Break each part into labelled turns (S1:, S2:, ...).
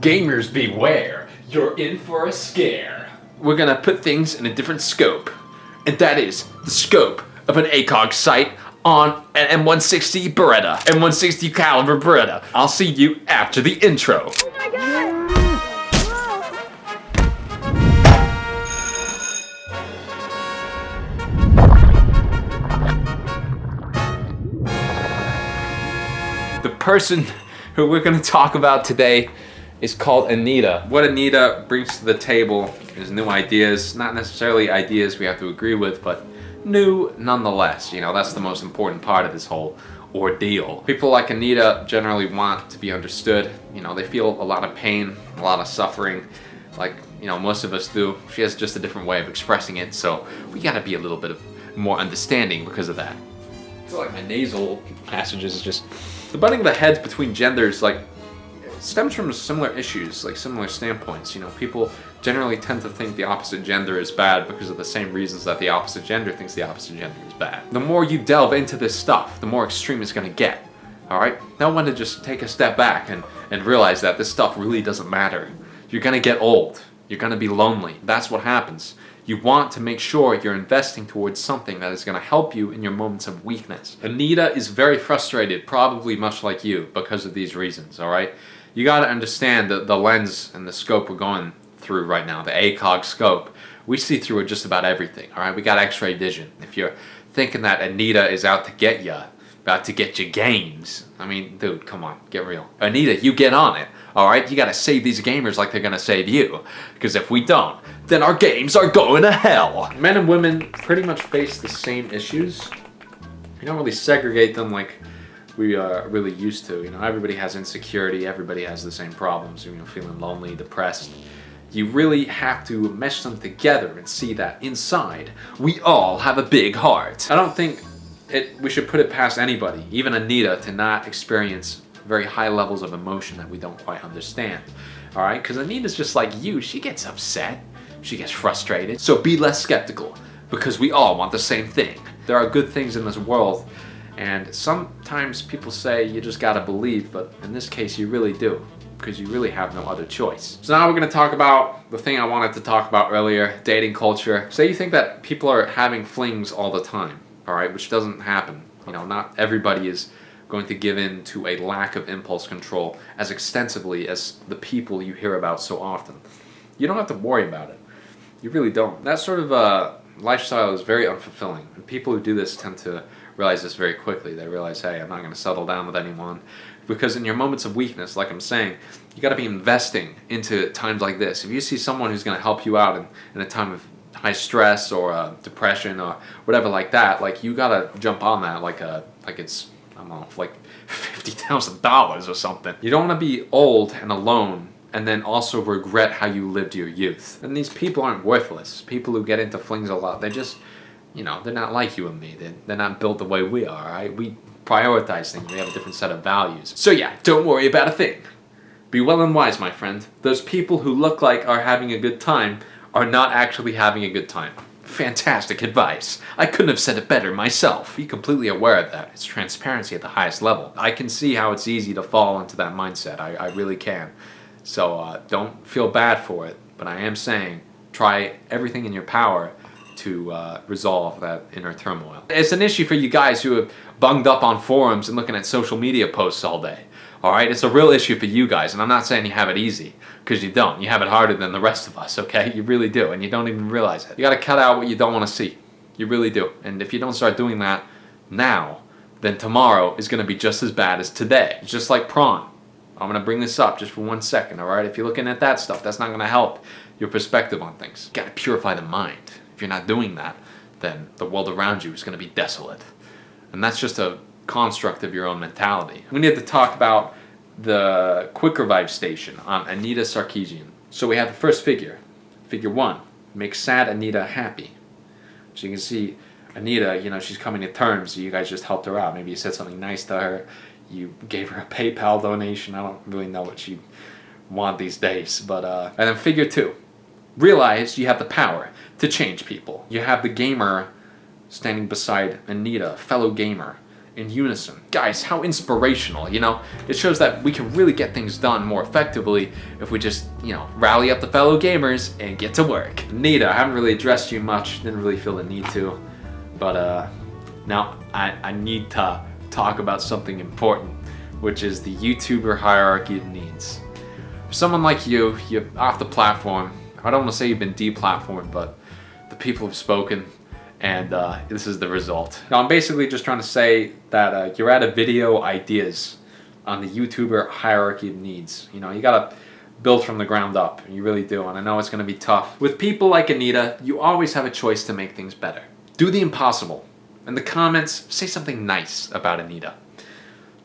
S1: Gamers beware, you're in for a scare. We're gonna put things in a different scope, and that is the scope of an ACOG sight on an M160 Beretta, M160 caliber Beretta. I'll see you after the intro.
S2: Oh my god!
S1: The person who we're going to talk about today is called Anita. What Anita brings to the table is new ideas, not necessarily ideas we have to agree with, but new nonetheless. You know, that's the most important part of this whole ordeal. People like Anita generally want to be understood. You know, they feel a lot of pain, a lot of suffering, like, you know, most of us do. She has just a different way of expressing it, so we gotta be a little bit more understanding because of that. I feel like my nasal passages is just... The butting of the heads between genders, like, stems from similar issues, like similar standpoints. You know, people generally tend to think the opposite gender is bad because of the same reasons that the opposite gender thinks the opposite gender is bad. The more you delve into this stuff, the more extreme it's gonna get, alright? Know when to just take a step back and realize that this stuff really doesn't matter. You're gonna get old. You're gonna be lonely. That's what happens. You want to make sure you're investing towards something that is going to help you in your moments of weakness. Anita is very frustrated, probably much like you, because of these reasons, alright? You got to understand that the lens and the scope we're going through right now, the ACOG scope, we see through it just about everything, alright? We got X-ray Vision. If you're thinking that Anita is out to get you, about to get your games, I mean, dude, come on, get real. Anita, you get on it, alright? You gotta save these gamers like they're gonna save you. Because if we don't, then our games are going to hell. Men and women pretty much face the same issues. You don't really segregate them like we really used to. You know, everybody has insecurity, everybody has the same problems, you know, feeling lonely, depressed. You really have to mesh them together and see that inside, we all have a big heart. I don't think we should put it past anybody, even Anita, to not experience very high levels of emotion that we don't quite understand. Alright? Because Anita's just like you. She gets upset. She gets frustrated. So be less skeptical, because we all want the same thing. There are good things in this world, and sometimes people say you just gotta believe, but in this case you really do, because you really have no other choice. So now we're gonna talk about the thing I wanted to talk about earlier, dating culture. Say you think that people are having flings all the time. Alright, which doesn't happen. You know, not everybody is going to give in to a lack of impulse control as extensively as the people you hear about so often. You don't have to worry about it. You really don't. That sort of lifestyle is very unfulfilling. And people who do this tend to realize this very quickly. They realize, hey, I'm not going to settle down with anyone. Because in your moments of weakness, like I'm saying, you got to be investing into times like this. If you see someone who's going to help you out in a time of high stress or depression or whatever like that, like you gotta jump on that like it's, I don't know, like $50,000 or something. You don't want to be old and alone and then also regret how you lived your youth. And these people aren't worthless. People who get into flings a lot, they just, you know, they're not like you and me. They're not built the way we are, right? We prioritize things. We have a different set of values. So yeah, don't worry about a thing. Be well and wise, my friend. Those people who look like are having a good time are not actually having a good time. Fantastic advice. I couldn't have said it better myself. Be completely aware of that. It's transparency at the highest level. I can see how it's easy to fall into that mindset. I really can. So don't feel bad for it. But I am saying, try everything in your power to resolve that inner turmoil. It's an issue for you guys who have bunged up on forums and looking at social media posts all day. Alright, it's a real issue for you guys, and I'm not saying you have it easy, because you don't. You have it harder than the rest of us, okay? You really do, and you don't even realize it. You gotta cut out what you don't want to see. You really do. And if you don't start doing that now, then tomorrow is gonna be just as bad as today. It's just like prawn. I'm gonna bring this up just for 1 second, alright? If you're looking at that stuff, that's not gonna help your perspective on things. You gotta purify the mind. If you're not doing that, then the world around you is gonna be desolate. And that's just a construct of your own mentality. We need to talk about the quick revive station on Anita Sarkeesian. So we have the first figure. Figure 1. Make sad Anita happy. So you can see Anita, you know, she's coming to terms. You guys just helped her out. Maybe you said something nice to her. You gave her a PayPal donation. I don't really know what she wants these days. But and then figure 2. Realize you have the power to change people. You have the gamer standing beside Anita, fellow gamer. in unison. Guys, how inspirational, you know? It shows that we can really get things done more effectively if we just, you know, rally up the fellow gamers and get to work. Anita, I haven't really addressed you much, didn't really feel the need to, but now I need to talk about something important, which is the YouTuber hierarchy of needs. For someone like you, you're off the platform. I don't want to say you've been deplatformed, but the people have spoken, and this is the result. Now, I'm basically just trying to say that you're out of video ideas on the YouTuber hierarchy of needs. You know, you gotta build from the ground up. You really do, and I know it's gonna be tough. With people like Anita, you always have a choice to make things better. Do the impossible. In the comments, say something nice about Anita.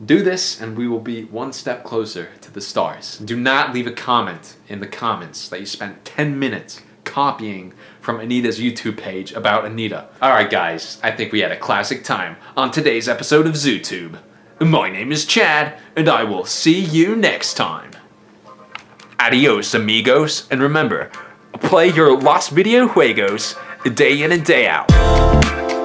S1: Do this, and we will be one step closer to the stars. Do not leave a comment in the comments that you spent 10 minutes copying from Anita's YouTube page about Anita. Alright guys, I think we had a classic time on today's episode of ZooTube. My name is Chad, and I will see you next time. Adios amigos, and remember, play your Los Video Juegos day in and day out.